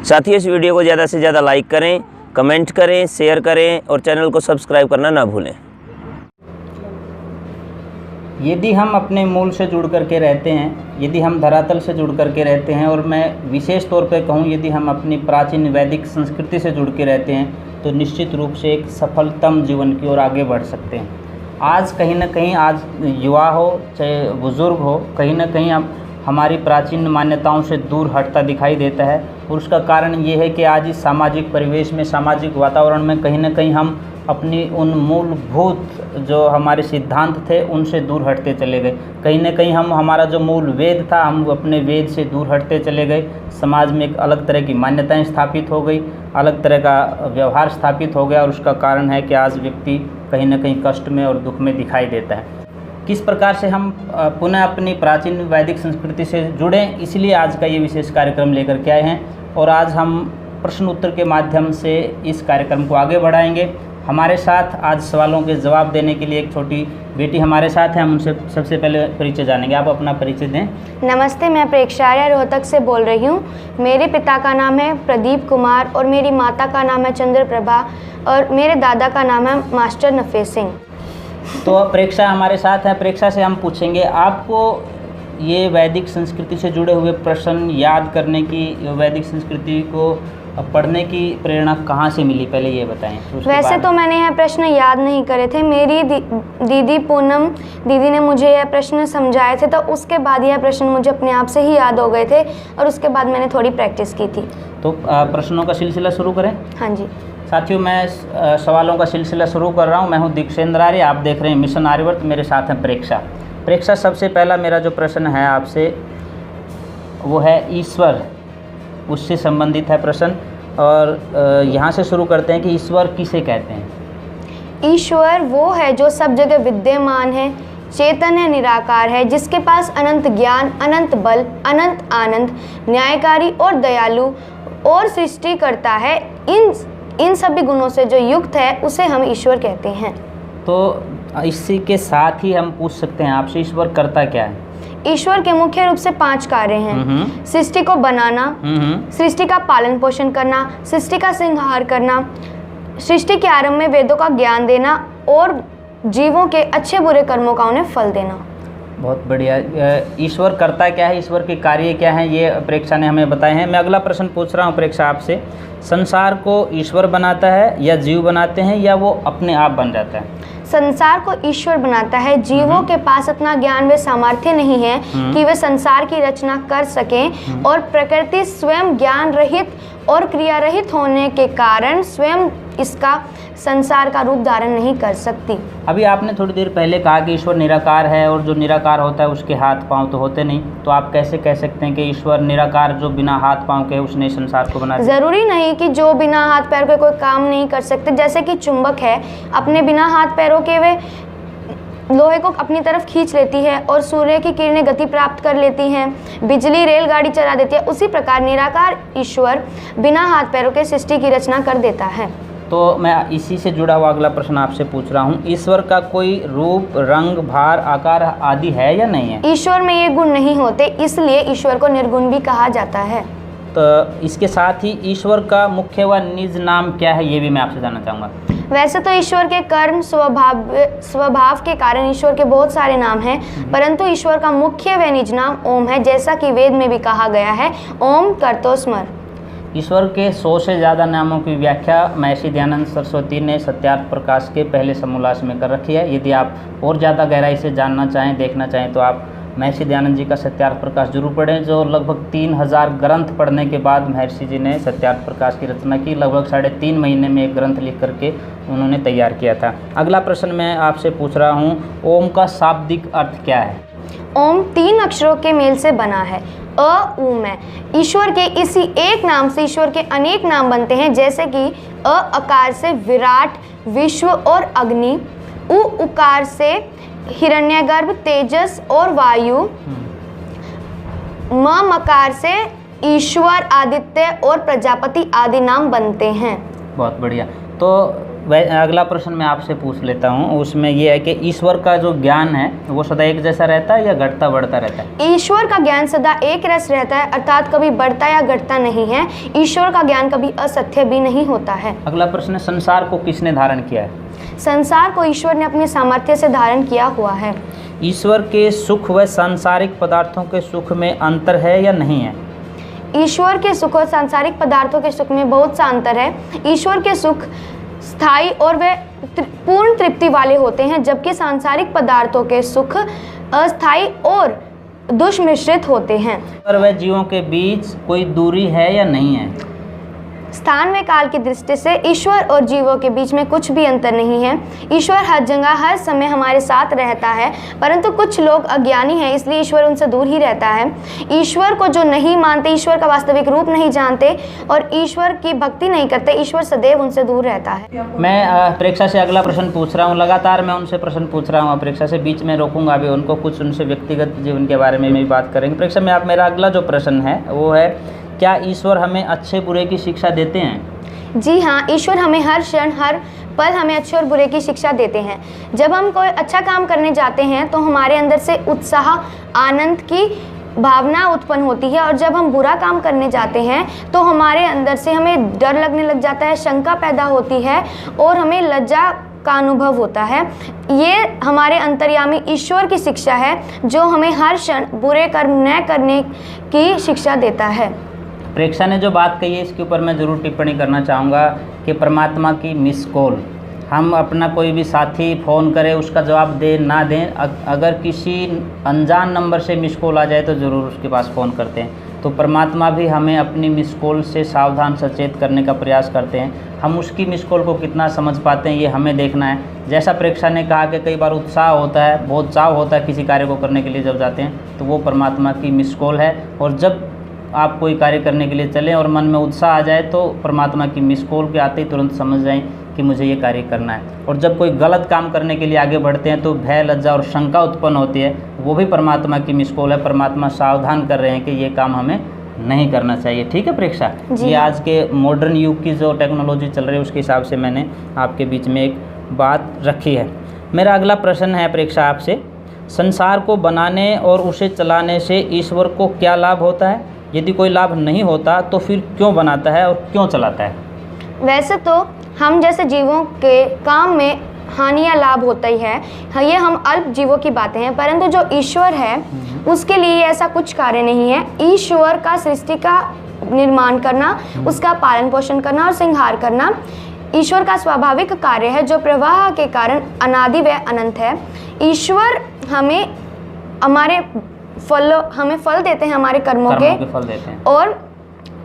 साथियों, इस वीडियो को ज़्यादा से ज़्यादा लाइक करें, कमेंट करें, शेयर करें और चैनल को सब्सक्राइब करना ना भूलें। यदि हम अपने मूल से जुड़ करके रहते हैं, यदि हम धरातल से जुड़ करके रहते हैं, और मैं विशेष तौर पे कहूँ यदि हम अपनी प्राचीन वैदिक संस्कृति से जुड़ के रहते हैं, तो निश्चित रूप से एक सफलतम जीवन की ओर आगे बढ़ सकते हैं। आज कहीं ना कहीं, आज युवा हो चाहे बुज़ुर्ग हो, कहीं ना कहीं हमारी प्राचीन मान्यताओं से दूर हटता दिखाई देता है। और उसका कारण ये है कि आज इस सामाजिक परिवेश में, सामाजिक वातावरण में कहीं ना कहीं हम अपनी उन मूलभूत जो हमारे सिद्धांत थे उनसे दूर हटते चले गए। कहीं ना कहीं हमारा जो मूल वेद था, हम अपने वेद से दूर हटते चले गए। समाज में एक अलग तरह की मान्यताएं स्थापित हो गई, अलग तरह का व्यवहार स्थापित हो गया, और उसका कारण है कि आज व्यक्ति कहीं ना कहीं कष्ट में और दुख में दिखाई देता है। किस प्रकार से हम पुनः अपनी प्राचीन वैदिक संस्कृति से जुड़ें, इसलिए आज का ये विशेष कार्यक्रम लेकर के आए हैं। और आज हम प्रश्न उत्तर के माध्यम से इस कार्यक्रम को आगे बढ़ाएंगे। हमारे साथ आज सवालों के जवाब देने के लिए एक छोटी बेटी हमारे साथ हैं। हम उनसे सबसे पहले परिचय जानेंगे। आप अपना परिचय दें। नमस्ते, मैं प्रेक्षा आर्य रोहतक से बोल रही हूँ। मेरे पिता का नाम है प्रदीप कुमार और मेरी माता का नाम है चंद्रप्रभा और मेरे दादा का नाम है मास्टर नफे सिंह। तो प्रेक्षा हमारे साथ है। प्रेक्षा से हम पूछेंगे, आपको ये वैदिक संस्कृति से जुड़े हुए प्रश्न याद करने की, वैदिक संस्कृति को पढ़ने की प्रेरणा कहाँ से मिली, पहले ये बताएं। वैसे तो मैंने यह प्रश्न याद नहीं करे थे। मेरी दीदी पूनम दीदी ने मुझे यह प्रश्न समझाए थे, तो उसके बाद यह प्रश्न मुझे अपने आप से ही याद हो गए थे और उसके बाद मैंने थोड़ी प्रैक्टिस की थी। तो प्रश्नों का सिलसिला शुरू करें। हाँ जी साथियों, मैं सवालों का सिलसिला शुरू कर रहा हूँ। मैं हूँ दीक्षेंद्र आर्य, आप देख रहे हैं मिशन आर्यवर्त। मेरे साथ हैं प्रेक्षा। प्रेक्षा, सबसे पहला मेरा जो प्रश्न है आपसे वो है ईश्वर, उससे संबंधित है प्रश्न। और यहाँ से शुरू करते हैं कि ईश्वर किसे कहते हैं। ईश्वर वो है जो सब जगह विद्यमान है, चेतन है, निराकार है, जिसके पास अनंत ज्ञान, अनंत बल, अनंत आनंद, न्यायकारी और दयालु और सृष्टि करता है। इन सभी गुणों से जो युक्त है उसे हम ईश्वर कहते हैं। तो इसी के साथ ही हम पूछ सकते हैं आपसे, ईश्वर करता क्या है। ईश्वर के मुख्य रूप से 5 कार्य हैं। सृष्टि को बनाना, सृष्टि का पालन पोषण करना, सृष्टि का संहार करना, सृष्टि के आरंभ में वेदों का ज्ञान देना और जीवों के अच्छे बुरे कर्मों का उन्हें फल देना। बहुत बढ़िया। ईश्वर करता क्या है, ईश्वर के कार्य क्या हैं, ये प्रेक्षा ने हमें बताए हैं। मैं अगला प्रश्न पूछ रहा हूँ प्रेक्षा आपसे, संसार को ईश्वर बनाता है या जीव बनाते हैं या वो अपने आप बन जाता है। संसार को ईश्वर बनाता है। जीवों के पास इतना ज्ञान व सामर्थ्य नहीं है कि वे संसार की रचना कर सकें, और प्रकृति स्वयं ज्ञान रहित और क्रिया रहित होने के कारण स्वयं इसका संसार का रूप धारण नहीं कर सकती। अभी आपने थोड़ी देर पहले कहा कि ईश्वर निराकार है और जो निराकार होता है उसके हाथ पांव तो होते नहीं, तो आप कैसे कह सकते हैं कि ईश्वर निराकार जो बिना हाथ पांव के उसने संसार को बना दिया। जरूरी नहीं कि जो बिना हाथ पैर के कोई काम नहीं कर सकते। जैसे कि चुंबक है, अपने बिना हाथ पैरों के वे लोहे को अपनी तरफ खींच लेती है और सूर्य की किरणें गति प्राप्त कर लेती हैं, बिजली रेलगाड़ी चला देती है। उसी प्रकार निराकार ईश्वर बिना हाथ पैरों के सृष्टि की रचना कर देता है। तो मैं इसी से जुड़ा हुआ अगला प्रश्न आपसे पूछ रहा हूँ, ईश्वर का कोई रूप, रंग, भार, आकार आदि है या नहीं है। ईश्वर में ये गुण नहीं होते, इसलिए ईश्वर को निर्गुण भी कहा जाता है। तो इसके साथ ही ईश्वर का मुख्य व निज नाम क्या है, ये भी मैं आपसे जानना चाहूँगा। वैसे तो ईश्वर के कर्म स्वभाव के कारण ईश्वर के बहुत सारे नाम हैं, परंतु ईश्वर का मुख्य व निज नाम ओम है, जैसा कि वेद में भी कहा गया है, ओम कर्तो स्मर। ईश्वर के 100 से ज़्यादा नामों की व्याख्या महर्षि दयानंद सरस्वती ने सत्यार्थ प्रकाश के पहले समोल्लास में कर रखी है। यदि आप और ज़्यादा गहराई से जानना चाहें, देखना चाहें, तो आप महर्षि दयानंद जी का सत्यार्थ प्रकाश जरूर पढ़ें, जो लगभग 3000 ग्रंथ पढ़ने के बाद महर्षि जी ने सत्यार्थ प्रकाश की रचना की। लगभग 3.5 महीने में एक ग्रंथ लिख करके उन्होंने तैयार किया था। अगला प्रश्न मैं आपसे पूछ रहा हूँ, ओम का शाब्दिक अर्थ क्या है। ओम 3 अक्षरों के मेल से बना है। अ ऊ में ईश्वर के इसी एक नाम से ईश्वर के अनेक नाम बनते हैं, जैसे कि अ अकार से विराट, विश्व और अग्नि, उ उकार से हिरण्यगर्भ, तेजस और वायु, म मकार से ईश्वर, आदित्य और प्रजापति आदि नाम बनते हैं। बहुत बढ़िया। तो अगला प्रश्न मैं आपसे पूछ लेता हूँ, उसमें ये है कि ईश्वर का जो ज्ञान है वो सदा एक जैसा रहता है या घटता बढ़ता रहता है? ईश्वर का ज्ञान सदा एक रस रहता है, अर्थात कभी बढ़ता या घटता नहीं है। ईश्वर का ज्ञान कभी असत्य भी नहीं होता है। अगला प्रश्न है, संसार को किसने धारण किया है? संसार को ईश्वर ने अपने सामर्थ्य से धारण किया हुआ है। ईश्वर के सुख व सांसारिक पदार्थों के सुख में अंतर है या नहीं है? ईश्वर के सुख और सांसारिक पदार्थों के सुख में बहुत सा अंतर है। ईश्वर के सुख स्थायी और वे पूर्ण तृप्ति वाले होते हैं, जबकि सांसारिक पदार्थों के सुख अस्थायी और दुष्मिश्रित होते हैं। और वह जीवों के बीच कोई दूरी है या नहीं है? स्थान व काल की दृष्टि से ईश्वर और जीवों के बीच में कुछ भी अंतर नहीं है। ईश्वर हर जगह हर समय हमारे साथ रहता है, परंतु कुछ लोग अज्ञानी हैं, इसलिए ईश्वर उनसे दूर ही रहता है। ईश्वर को जो नहीं मानते, ईश्वर का वास्तविक रूप नहीं जानते और ईश्वर की भक्ति नहीं करते, ईश्वर सदैव उनसे दूर रहता है। मैं प्रेक्षा से अगला प्रश्न पूछ रहा हूँ, लगातार मैं उनसे प्रश्न पूछ रहा हूँ प्रेक्षा से, बीच में रोकूंगा अभी उनको, कुछ उनसे व्यक्तिगत जीवन के बारे में भी बात करेंगे। प्रेक्षा में आप मेरा अगला जो प्रश्न है वो है, क्या ईश्वर हमें अच्छे बुरे की शिक्षा देते हैं? जी हाँ, ईश्वर हमें हर क्षण हर पल हमें अच्छे और बुरे की शिक्षा देते हैं। जब हम कोई अच्छा काम करने जाते हैं तो हमारे अंदर से उत्साह, आनंद की भावना उत्पन्न होती है, और जब हम बुरा काम करने जाते हैं तो हमारे अंदर से हमें डर लगने लग जाता है, शंका पैदा होती है और हमें लज्जा का अनुभव होता है। ये हमारे अंतर्यामी ईश्वर की शिक्षा है, जो हमें हर क्षण बुरे कर्म न करने की शिक्षा देता है। प्रेक्षा ने जो बात कही है इसके ऊपर मैं ज़रूर टिप्पणी करना चाहूँगा कि परमात्मा की मिस कॉल, हम अपना कोई भी साथी फ़ोन करे उसका जवाब दें ना दें, अगर किसी अनजान नंबर से मिस कॉल आ जाए तो ज़रूर उसके पास फ़ोन करते हैं। तो परमात्मा भी हमें अपनी मिस कॉल से सावधान सचेत करने का प्रयास करते हैं। हम उसकी मिस कॉल को कितना समझ पाते हैं ये हमें देखना है। जैसा प्रेक्षा ने कहा कि कई बार उत्साह होता है, बहुत चाव होता है किसी कार्य को करने के लिए जब जाते हैं, तो वो परमात्मा की मिस कॉल है। और जब आप कोई कार्य करने के लिए चलें और मन में उत्साह आ जाए तो परमात्मा की मिस कॉल के आते ही तुरंत समझ जाएं कि मुझे ये कार्य करना है। और जब कोई गलत काम करने के लिए आगे बढ़ते हैं तो भय, लज्जा और शंका उत्पन्न होती है, वो भी परमात्मा की मिस कॉल है। परमात्मा सावधान कर रहे हैं कि ये काम हमें नहीं करना चाहिए। ठीक है प्रेक्षा, ये आज के मॉडर्न युग की जो टेक्नोलॉजी चल रही है उसके हिसाब से मैंने आपके बीच में एक बात रखी है। मेरा अगला प्रश्न है प्रेक्षा आपसे, संसार को बनाने और उसे चलाने से ईश्वर को क्या लाभ होता है? यदि कोई लाभ नहीं होता तो फिर क्यों बनाता है और क्यों चलाता है? वैसे तो हम जैसे जीवों के काम में हानि या लाभ होता ही है, ये हम अल्प जीवों की बातें हैं, परंतु जो ईश्वर है उसके लिए ऐसा कुछ कार्य नहीं है। ईश्वर का सृष्टि का निर्माण करना, उसका पालन पोषण करना और संहार करना ईश्वर का स्वाभाविक कार्य है, जो प्रवाह के कारण अनादि व अनंत है। ईश्वर हमें फल देते हैं, हमारे कर्मों के फल देते हैं, और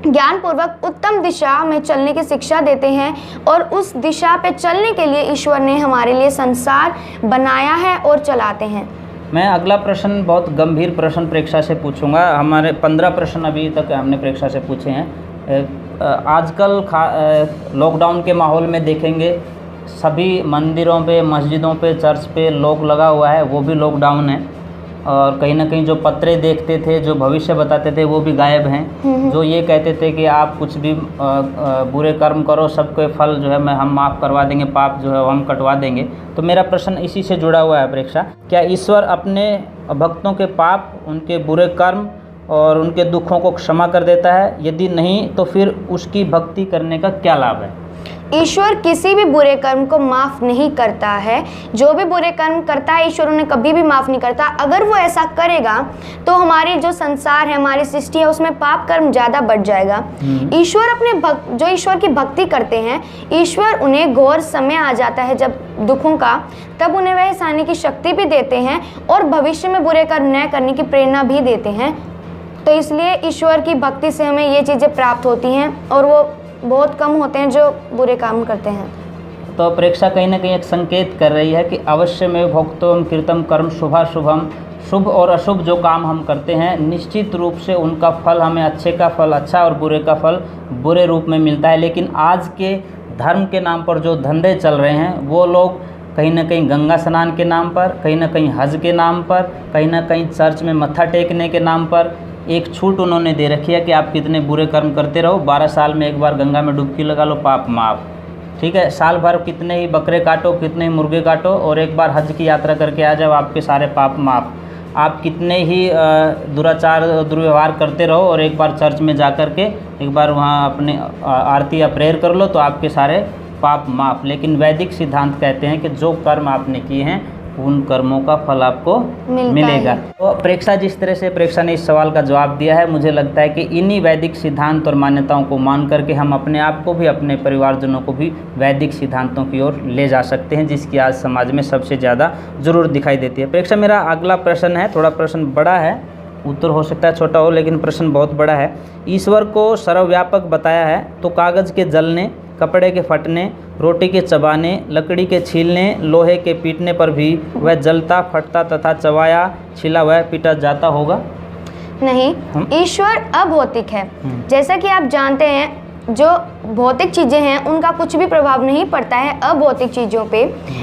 ज्ञानपूर्वक उत्तम दिशा में चलने की शिक्षा देते हैं। और उस दिशा पे चलने के लिए ईश्वर ने हमारे लिए संसार बनाया है और चलाते हैं। मैं अगला प्रश्न बहुत गंभीर प्रश्न प्रेक्षा से पूछूंगा। हमारे 15 प्रश्न अभी तक हमने प्रेक्षा से पूछे हैं। आजकल लॉकडाउन के माहौल में देखेंगे सभी मंदिरों पे, मस्जिदों पे, चर्च पे लॉक लगा हुआ है, वो भी लॉकडाउन है। और कहीं ना कहीं जो पत्रे देखते थे, जो भविष्य बताते थे, वो भी गायब हैं। जो ये कहते थे कि आप कुछ भी बुरे कर्म करो, सबके फल जो है हम माफ़ करवा देंगे, पाप जो है वो हम कटवा देंगे। तो मेरा प्रश्न इसी से जुड़ा हुआ है प्रेक्षा, क्या ईश्वर अपने भक्तों के पाप, उनके बुरे कर्म और उनके दुखों को क्षमा कर देता है? यदि नहीं तो फिर उसकी भक्ति करने का क्या लाभ है? ईश्वर किसी भी बुरे कर्म को माफ़ नहीं करता है। जो भी बुरे कर्म करता है ईश्वर उन्हें कभी भी माफ़ नहीं करता। अगर वो ऐसा करेगा तो हमारी जो संसार है, हमारी सृष्टि है, उसमें पाप कर्म ज़्यादा बढ़ जाएगा। ईश्वर अपने जो ईश्वर की भक्ति करते हैं, ईश्वर उन्हें घोर समय आ जाता है जब दुखों का, तब उन्हें वह सहने की शक्ति भी देते हैं और भविष्य में बुरे कर्म न करने की प्रेरणा भी देते हैं। तो इसलिए ईश्वर की भक्ति से हमें ये चीज़ें प्राप्त होती हैं और वो बहुत कम होते हैं जो बुरे काम करते हैं। तो प्रेक्षा कहीं ना कहीं एक संकेत कर रही है कि अवश्य में भोक्तुम कृतम कर्म शुभाशुभम, शुभ और अशुभ जो काम हम करते हैं निश्चित रूप से उनका फल हमें अच्छे का फल अच्छा और बुरे का फल बुरे रूप में मिलता है। लेकिन आज के धर्म के नाम पर जो धंधे चल रहे हैं, वो लोग कहीं ना कहीं गंगा स्नान के नाम पर, कहीं ना कहीं हज के नाम पर, कहीं ना कहीं चर्च में मत्था टेकने के नाम पर एक छूट उन्होंने दे रखी है कि आप कितने बुरे कर्म करते रहो, 12 साल में एक बार गंगा में डुबकी लगा लो, पाप माफ। ठीक है, साल भर कितने ही बकरे काटो, कितने ही मुर्गे काटो, और एक बार हज की यात्रा करके आ जाओ, आपके सारे पाप माफ़। आप कितने ही दुराचार दुर्व्यवहार करते रहो और एक बार चर्च में जा कर के एक बार वहाँ अपने आरती या प्रेयर कर लो तो आपके सारे पाप माफ़। लेकिन वैदिक सिद्धांत कहते हैं कि जो कर्म आपने किए हैं उन कर्मों का फल आपको मिलेगा। तो प्रेक्षा जिस तरह से प्रेक्षा ने इस सवाल का जवाब दिया है, मुझे लगता है कि इन्हीं वैदिक सिद्धांत और मान्यताओं को मान करके हम अपने आप को भी, अपने परिवारजनों को भी वैदिक सिद्धांतों की ओर ले जा सकते हैं, जिसकी आज समाज में सबसे ज़्यादा ज़रूरत दिखाई देती है। प्रेक्षा, मेरा अगला प्रश्न है, थोड़ा प्रश्न बड़ा है, उत्तर हो सकता है छोटा हो, लेकिन प्रश्न बहुत बड़ा है। ईश्वर को सर्वव्यापक बताया है तो कागज़ के जलने, कपड़े के फटने, रोटी के चबाने, लकड़ी के छीलने, लोहे के पीटने पर भी वह जलता, फटता तथा चबाया, छिला वह पीटा जाता होगा? नहीं, ईश्वर अभौतिक है। जैसा कि आप जानते हैं, जो भौतिक चीज़ें हैं उनका कुछ भी प्रभाव नहीं पड़ता है अभौतिक चीज़ों पे।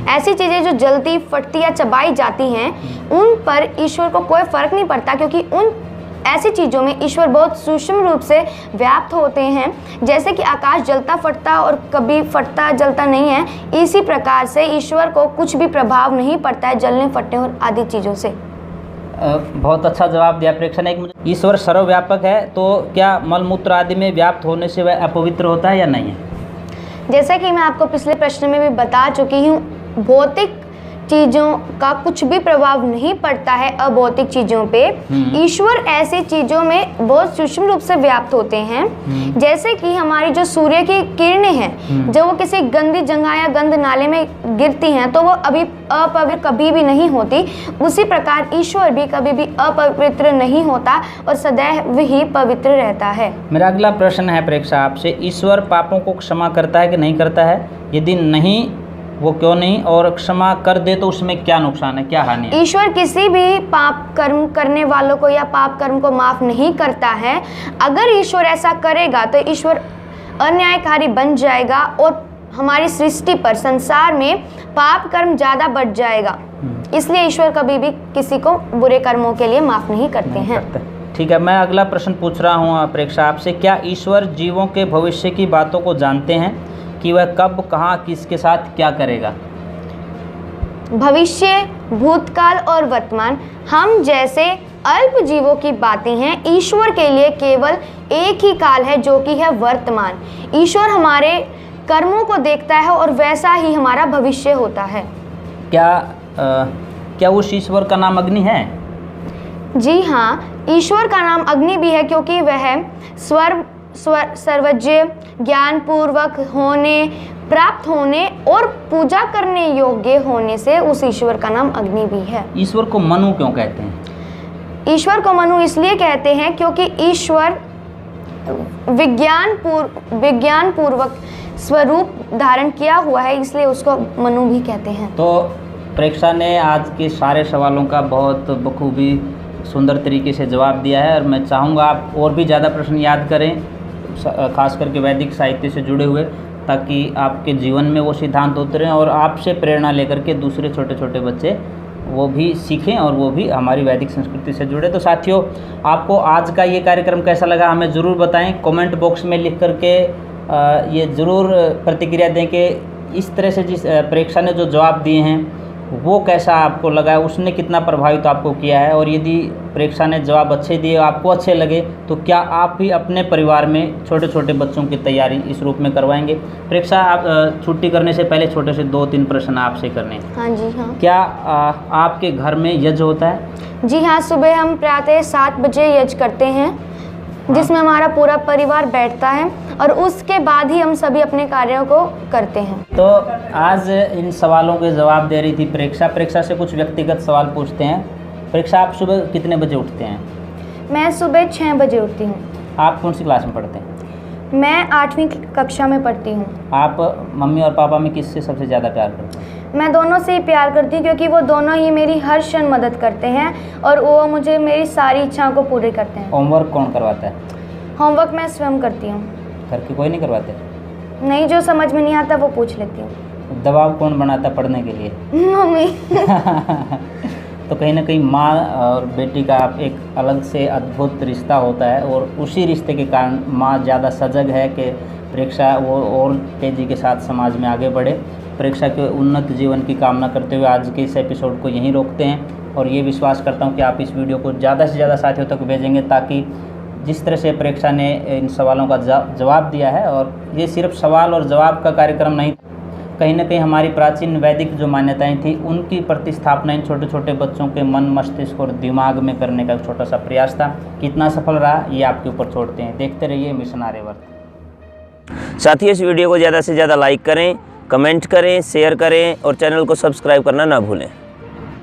ऐसी चीज़ें जो जलती, फटती या चबाई जाती हैं उन पर ईश्वर को कोई फ़र्क नहीं पड़ता, क्योंकि उन ऐसी चीज़ों में ईश्वर बहुत सूक्ष्म रूप से व्याप्त होते हैं। जैसे कि आकाश जलता फटता और कभी फटता जलता नहीं है, इसी प्रकार से ईश्वर को कुछ भी प्रभाव नहीं पड़ता है जलने, फटने और आदि चीज़ों से। बहुत अच्छा जवाब दिया प्रेक्षा ने। ईश्वर सर्वव्यापक है तो क्या मलमूत्र आदि में व्याप्त होने से वह अपवित्र होता है या नहीं है? जैसा कि मैं आपको पिछले प्रश्न में भी बता चुकी हूँ, भौतिक चीज़ों का कुछ भी प्रभाव नहीं पड़ता है अभौतिक चीज़ों पे। ईश्वर ऐसी चीज़ों में बहुत सूक्ष्म रूप से व्याप्त होते हैं। जैसे कि हमारी जो सूर्य की किरणें हैं, जब वो किसी गंदी जगह या गंद नाले में गिरती हैं तो वो अभी अपवित्र कभी भी नहीं होती। उसी प्रकार ईश्वर भी कभी भी अपवित्र नहीं होता और सदैव ही पवित्र रहता है। मेरा अगला प्रश्न है प्रेक्षा आपसे, ईश्वर पापों को क्षमा करता है कि नहीं करता है? यदि नहीं, वो क्यों नहीं? और क्षमा कर दे तो उसमें क्या नुकसान है, क्या हानि है? ईश्वर किसी भी पाप कर्म करने वालों को या पाप कर्म को माफ नहीं करता है। अगर ईश्वर ऐसा करेगा तो ईश्वर अन्यायकारी बन जाएगा और हमारी सृष्टि पर, संसार में पाप कर्म ज़्यादा बढ़ जाएगा। इसलिए ईश्वर कभी भी किसी को बुरे कर्मों के लिए माफ़ नहीं करते हैं। ठीक है, मैं अगला प्रश्न पूछ रहा हूँ प्रेक्षा आपसे, क्या ईश्वर जीवों के भविष्य की बातों को जानते हैं कि वह कब, कहाँ, किसके साथ क्या करेगा? भविष्य, भूतकाल और वर्तमान, हम जैसे अल्प जीवों की बातें हैं। ईश्वर के लिए केवल एक ही काल है जो कि है वर्तमान। ईश्वर हमारे कर्मों को देखता है और वैसा ही हमारा भविष्य होता है। क्या उस ईश्वर का नाम अग्नि है? जी हाँ, ईश्वर का नाम अग्नि भी है, क्योंकि वह सर्वज्ञ, ज्ञान पूर्वक होने, प्राप्त होने और पूजा करने योग्य होने से उस ईश्वर का नाम अग्नि भी है। ईश्वर को मनु क्यों कहते हैं? ईश्वर को मनु इसलिए कहते हैं क्योंकि ईश्वर विज्ञान पूर्वक स्वरूप धारण किया हुआ है, इसलिए उसको मनु भी कहते हैं। तो प्रेक्षा ने आज के सारे सवालों का बहुत बखूबी सुंदर तरीके से जवाब दिया है, और मैं चाहूँगा आप और भी ज़्यादा प्रश्न याद करें, खास करके वैदिक साहित्य से जुड़े हुए, ताकि आपके जीवन में वो सिद्धांत उतरें और आपसे प्रेरणा लेकर के दूसरे छोटे छोटे बच्चे वो भी सीखें और वो भी हमारी वैदिक संस्कृति से जुड़े। तो साथियों, आपको आज का ये कार्यक्रम कैसा लगा हमें ज़रूर बताएं। कमेंट बॉक्स में लिख करके ये ज़रूर प्रतिक्रिया दें कि इस तरह से जिस प्रेक्षा ने जो जवाब दिए हैं वो कैसा आपको लगा है, उसने कितना प्रभावित आपको किया है, और यदि प्रेक्षा ने जवाब अच्छे दिए, आपको अच्छे लगे, तो क्या आप भी अपने परिवार में छोटे छोटे बच्चों की तैयारी इस रूप में करवाएंगे? प्रेक्षा, आप छुट्टी करने से पहले छोटे से 2-3 प्रश्न आपसे करने। हाँ जी हाँ। क्या आपके घर में यज्ञ होता है? जी हाँ, सुबह हम प्रातः 7 बजे यज्ञ करते हैं, जिसमें हमारा पूरा परिवार बैठता है और उसके बाद ही हम सभी अपने कार्यों को करते हैं। तो आज इन सवालों के जवाब दे रही थी प्रेक्षा। प्रेक्षा से कुछ व्यक्तिगत सवाल पूछते हैं। प्रेक्षा, आप सुबह कितने बजे उठते हैं? मैं सुबह 6 बजे उठती हूँ। आप कौन सी क्लास में पढ़ते हैं? मैं 8वीं कक्षा में पढ़ती हूँ। आप मम्मी और पापा में किससे सबसे ज़्यादा प्यार करते हैं? मैं दोनों से ही प्यार करती हूँ, क्योंकि वो दोनों ही मेरी हर क्षण मदद करते हैं और वो मुझे मेरी सारी इच्छाओं को पूरी करते हैं। होमवर्क कौन करवाता है? होमवर्क मैं स्वयं करती हूँ। घर के कोई नहीं करवाते? नहीं, जो समझ में नहीं आता वो पूछ लेती हूँ। दबाव कौन बनाता पढ़ने के लिए? मम्मी। तो कहीं ना कहीं माँ और बेटी का एक अलग से अद्भुत रिश्ता होता है, और उसी रिश्ते के कारण माँ ज़्यादा सजग है कि प्रेक्षा वो और तेज़ी के साथ समाज में आगे बढ़े। प्रेक्षा के उन्नत जीवन की कामना करते हुए आज के इस एपिसोड को यहीं रोकते हैं, और ये विश्वास करता हूँ कि आप इस वीडियो को ज़्यादा से ज़्यादा साथियों तक भेजेंगे, ताकि जिस तरह से प्रेक्षा ने इन सवालों का जवाब दिया है, और ये सिर्फ सवाल और जवाब का कार्यक्रम नहीं, कहीं ना कहीं हमारी प्राचीन वैदिक जो मान्यताएं थी उनकी प्रतिस्थापना इन छोटे छोटे बच्चों के मन, मस्तिष्क और दिमाग में करने का एक छोटा सा प्रयास था। कितना सफल रहा ये आपके ऊपर छोड़ते हैं। देखते रहिए मिशन आर्यवर्त। साथियों, इस वीडियो को ज़्यादा से ज़्यादा लाइक करें, कमेंट करें, शेयर करें और चैनल को सब्सक्राइब करना ना भूलें।